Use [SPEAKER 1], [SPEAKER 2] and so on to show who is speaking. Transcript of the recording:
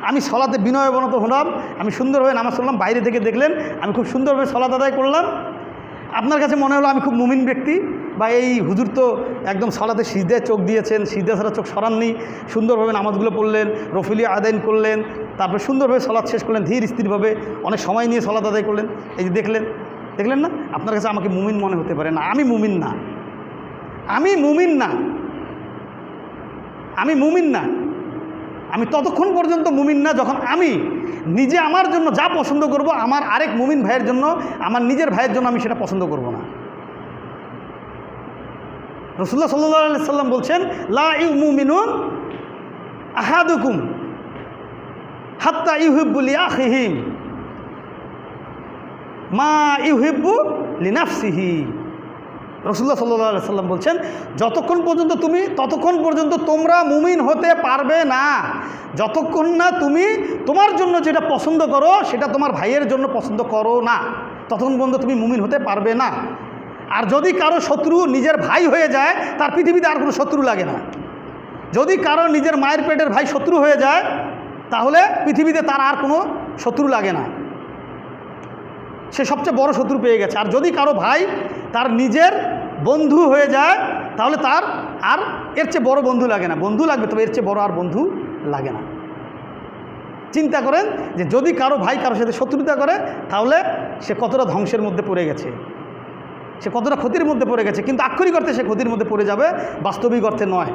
[SPEAKER 1] আমি সলাতে বিনয়বনত হলাম, আমি সুন্দরভাবে নামাজ পড়লাম, বাইরে থেকে দেখলেন আমি খুব সুন্দরভাবে সলাত আদায় করলাম, আপনার কাছে মনে হলো আমি খুব মুমিন ব্যক্তি, বা এই হুজুর তো একদম সলাতে সিজদায় চোখ দিয়েছেন, সিজদা ছাড়া চোখ সরাননি, সুন্দরভাবে নামাজগুলো পড়লেন, রফিলি আদায় করলেন, তারপরে সুন্দরভাবে সলাৎ শেষ করলেন, ধীর স্থিরভাবে অনেক সময় নিয়ে সলাৎ আদায় করলেন, এই যে দেখলেন না, আপনার কাছে আমাকে মুমিন মনে হতে পারে না। আমি মুমিন না, আমি মুমিন না, আমি মুমিন না। আমি ততক্ষণ পর্যন্ত মুমিন না যখন আমি নিজে আমার জন্য যা পছন্দ করব, আমার আরেক মুমিন ভাইয়ের জন্য, আমার নিজের ভাইয়ের জন্য আমি সেটা পছন্দ করব না। রাসূলুল্লাহ সাল্লাল্লাহু আলাইহি সাল্লাম বলছেন, লা ইউমিনুন আহাদুকুম হাত্তা ইউহিব্বু লিআখিহি মা ইউহিব্বু লিনাফসিহি। রাসূলুল্লাহ সাল্লাল্লাহু আলাইহি সাল্লাম বলছেন, ততক্ষণ পর্যন্ত তোমরা মুমিন হতে পারবে না যতক্ষণ না তুমি তোমার জন্য যেটা পছন্দ করো সেটা তোমার ভাইয়ের জন্য পছন্দ করো না, ততক্ষণ পর্যন্ত তুমি মুমিন হতে পারবে না। আর যদি কারো শত্রু নিজের ভাই হয়ে যায়, তার পৃথিবীতে আর কোনো শত্রু লাগে না। যদি কারো নিজের মায়ের পেটের ভাই শত্রু হয়ে যায়, তাহলে পৃথিবীতে তার আর কোনো শত্রু লাগে না, সে সবচেয়ে বড় শত্রু পেয়ে গেছে। আর যদি কারো ভাই তার নিজের বন্ধু হয়ে যায়, তাহলে তার আর এর চেয়ে বড় বন্ধু লাগে না। বন্ধু লাগবে, তবে এর চেয়ে বড় আর বন্ধু লাগে না। চিন্তা করেন যে যদি কারো ভাই কারোর সাথে শত্রুতা করে, তাহলে সে কতটা ধ্বংসের মধ্যে পড়ে গেছে, সে কতটা ক্ষতির মধ্যে পড়ে গেছে। কিন্তু আক্ষরিক অর্থে সে ক্ষতির মধ্যে পড়ে যাবে, বাস্তবিক অর্থে নয়।